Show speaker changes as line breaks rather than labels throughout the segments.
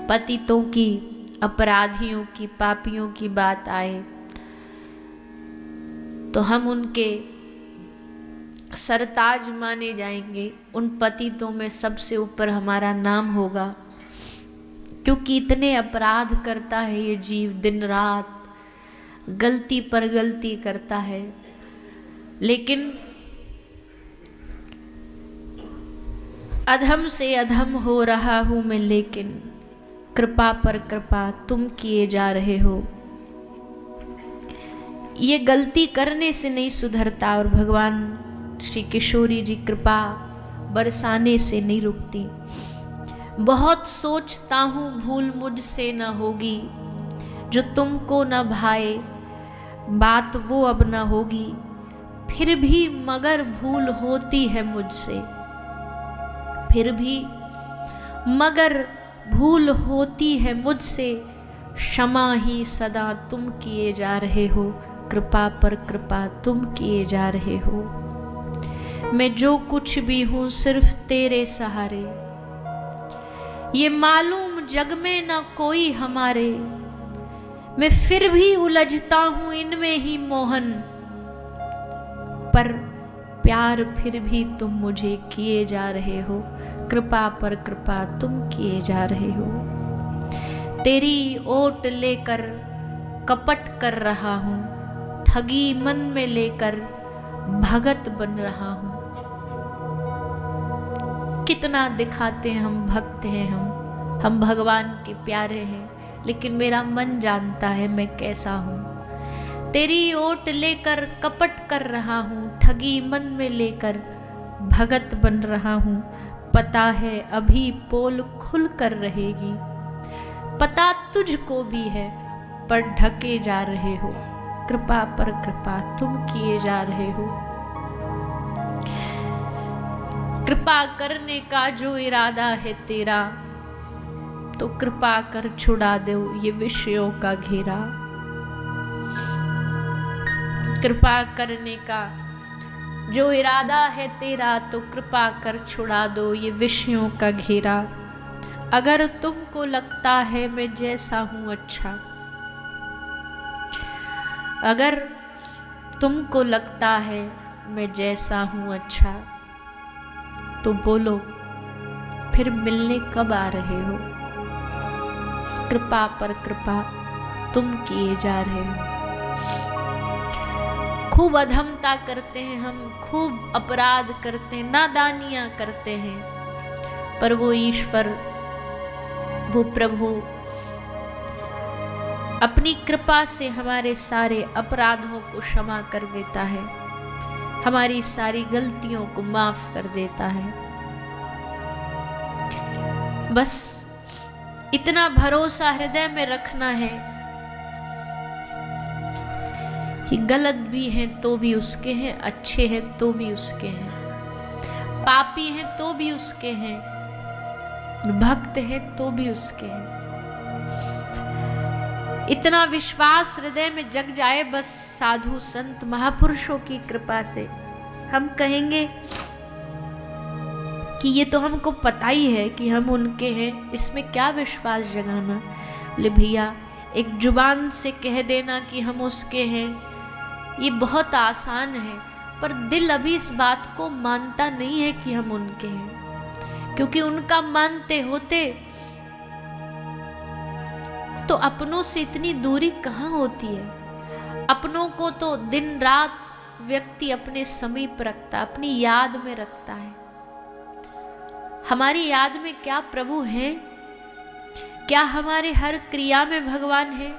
पतितों की, अपराधियों की, पापियों की बात आए तो हम उनके सरताज माने जाएंगे। उन पतितों में सबसे ऊपर हमारा नाम होगा, क्योंकि इतने अपराध करता है ये जीव, दिन रात गलती पर गलती करता है। लेकिन अधम से अधम हो रहा हूं मैं, लेकिन कृपा पर कृपा तुम किए जा रहे हो। ये गलती करने से नहीं सुधरता, और भगवान श्री किशोरी जी कृपा बरसाने से नहीं रुकती। बहुत सोचता हूँ भूल मुझसे न होगी, जो तुमको न भाए बात वो अब न होगी। फिर भी मगर भूल होती है मुझसे, फिर भी मगर भूल होती है मुझसे। क्षमा ही सदा तुम किए जा रहे हो, कृपा पर कृपा तुम किए जा रहे हो। मैं जो कुछ भी हूँ सिर्फ तेरे सहारे, ये मालूम जग में ना कोई हमारे। मैं फिर भी उलझता हूँ इनमें ही मोहन, पर प्यार फिर भी तुम मुझे किए जा रहे हो, कृपा पर कृपा तुम किए जा रहे हो। तेरी ओट लेकर कपट कर रहा हूँ, ठगी मन में लेकर भगत बन रहा हूँ। कितना दिखाते हैं हम भक्त हैं, हम भगवान के प्यारे हैं, लेकिन मेरा मन जानता है मैं कैसा हूँ। तेरी ओट लेकर कपट कर रहा हूँ, ठगी मन में लेकर भगत बन रहा हूँ। पता है अभी पोल खुल कर रहेगी, पता तुझको भी है पर ढके जा रहे हो, कृपा पर कृपा तुम किए जा रहे हो। कृपा करने का जो इरादा है तेरा, तो कृपा कर छुड़ा दो ये विषयों का घेरा। कृपा करने का जो इरादा है तेरा, तो कृपा कर छुड़ा दो ये विषयों का घेरा। अगर तुमको लगता है मैं जैसा हूं अच्छा, अगर तुमको लगता है मैं जैसा हूं अच्छा, तो बोलो फिर मिलने कब आ रहे हो। कृपा पर कृपा तुम किए जा रहे हो। खूब अधमता करते हैं हम, खूब अपराध करते हैं, नादानियां करते हैं, पर वो ईश्वर, वो प्रभु अपनी कृपा से हमारे सारे अपराधों को क्षमा कर देता है, हमारी सारी गलतियों को माफ कर देता है। बस इतना भरोसा हृदय में रखना है कि गलत भी हैं तो भी उसके हैं, अच्छे हैं तो भी उसके हैं, पापी हैं तो भी उसके हैं, भक्त हैं तो भी उसके हैं। इतना विश्वास हृदय में जग जाए बस साधु संत महापुरुषों की कृपा से, हम कहेंगे कि ये तो हमको पता ही है कि हम उनके हैं, इसमें क्या विश्वास जगाना। बोले भैया एक जुबान से कह देना कि हम उसके हैं ये बहुत आसान है, पर दिल अभी इस बात को मानता नहीं है कि हम उनके हैं। क्योंकि उनका मानते होते तो अपनों से इतनी दूरी कहाँ होती है। अपनों को तो दिन रात व्यक्ति अपने समीप रखता, अपनी याद में रखता है। हमारी याद में क्या प्रभु हैं? क्या हमारे हर क्रिया में भगवान है?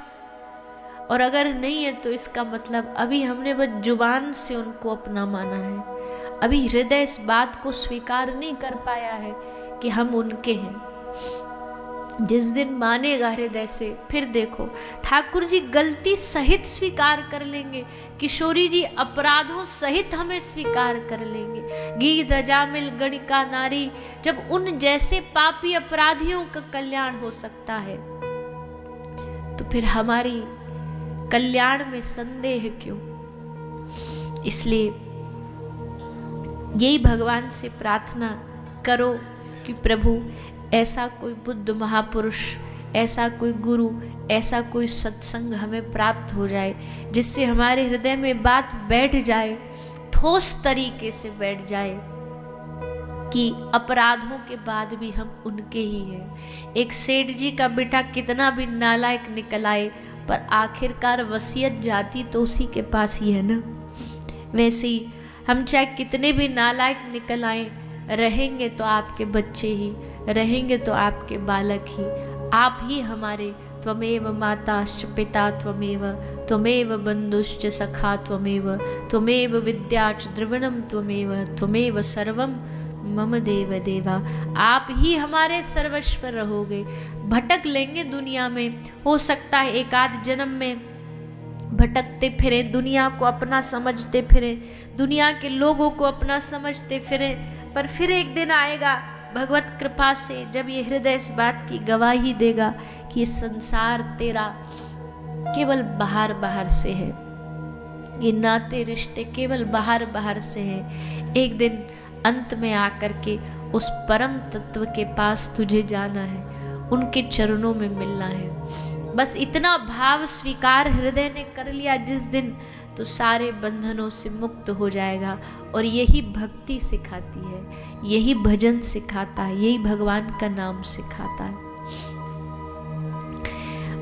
और अगर नहीं है तो इसका मतलब अभी हमने बस जुबान से उनको अपना माना है, अभी हृदय इस बात को स्वीकार नहीं कर पाया है कि हम उनके हैं। जिस दिन मानेगा हृदय से, फिर देखो ठाकुर जी गलती सहित स्वीकार कर लेंगे, किशोरी जी अपराधों सहित हमें स्वीकार कर लेंगे। गीत अजामिल गणिका नारी, जब उन जैसे पापी अपराधियों का कल्याण हो सकता है, तो फिर हमारी कल्याण में संदेह क्यों। इसलिए यही भगवान से प्रार्थना करो कि प्रभु ऐसा कोई बुद्ध महापुरुष ऐसा कोई गुरु, ऐसा कोई सत्संग हमें प्राप्त हो जाए जिससे हमारे हृदय में बात बैठ जाए, ठोस तरीके से बैठ जाए कि अपराधों के बाद भी हम उनके ही हैं। एक सेठ जी का बेटा कितना भी नालायक निकल आए, पर आखिरकार वसीयत जाती तो उसी के पास ही है ना। वैसे ही हम चाहे कितने भी नालायक निकल आए, रहेंगे तो आपके बच्चे ही, रहेंगे तो आपके बालक ही। आप ही हमारे त्वमेव माताश्च पिता त्वमेव, त्वमेव बंधुश्च सखा त्वमेव, त्वमेव विद्याच द्रविणम त्वमेव, त्वमेव सर्वम मम देव देवा। आप ही हमारे सर्वस्व रहोगे। भटक लेंगे दुनिया में, हो सकता है एक आध जन्म में भटकते फिरे, दुनिया को अपना समझते फिरे, दुनिया के लोगों को अपना समझते फिरे, पर फिर एक दिन आएगा भगवत कृपा से जब ये हृदय इस बात की गवाही देगा कि ये संसार तेरा केवल बाहर बाहर से है, ये नाते रिश्ते केवल बाहर बाहर से हैं। एक दिन अंत में आकर के उस परम तत्व के पास तुझे जाना है, उनके चरणों में मिलना है। बस इतना भाव स्वीकार हृदय ने कर लिया जिस दिन, तो सारे बंधनों से मुक्त हो जाएगा। और यही भक्ति सिखाती है, यही भजन सिखाता है, यही भगवान का नाम सिखाता है।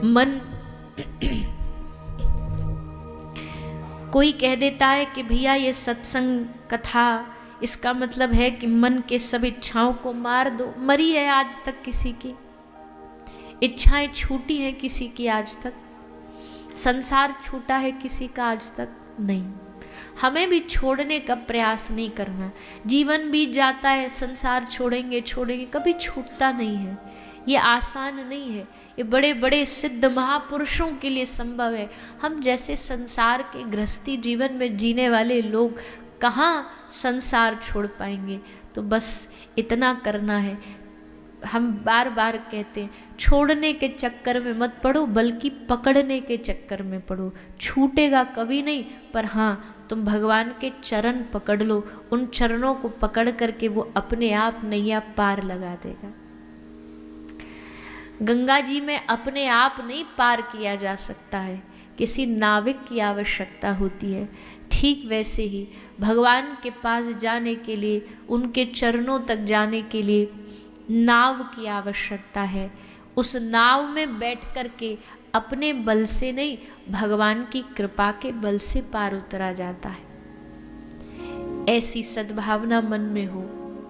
मन कोई कह देता है कि भैया ये सत्संग कथा, इसका मतलब है कि मन के सब इच्छाओं को मार दो। मरी है आज तक किसी की? इच्छाएं छूटी हैं किसी की आज तक? संसार छूटा है किसी का आज तक? नहीं। हमें भी छोड़ने का प्रयास नहीं करना। जीवन बीत जाता है, संसार छोड़ेंगे छोड़ेंगे, कभी छूटता नहीं है। ये आसान नहीं है, ये बड़े बड़े सिद्ध महापुरुषों के लिए संभव है। हम जैसे संसार के गृहस्थी जीवन में जीने वाले लोग कहाँ संसार छोड़ पाएंगे? तो बस इतना करना है। हम बार बार कहते हैं, छोड़ने के चक्कर में मत पड़ो, बल्कि पकड़ने के चक्कर में पड़ो। छूटेगा कभी नहीं, पर हाँ तुम भगवान के चरण पकड़ लो। उन चरणों को पकड़ करके वो अपने आप नैया पार लगा देगा। गंगा जी में अपने आप नहीं पार किया जा सकता है, किसी नाविक की आवश्यकता होती है। ठीक वैसे ही भगवान के पास जाने के लिए, उनके चरणों तक जाने के लिए नाव की आवश्यकता है। उस नाव में बैठ कर के अपने बल से नहीं, भगवान की कृपा के बल से पार उतरा जाता है। ऐसी सद्भावना मन में हो,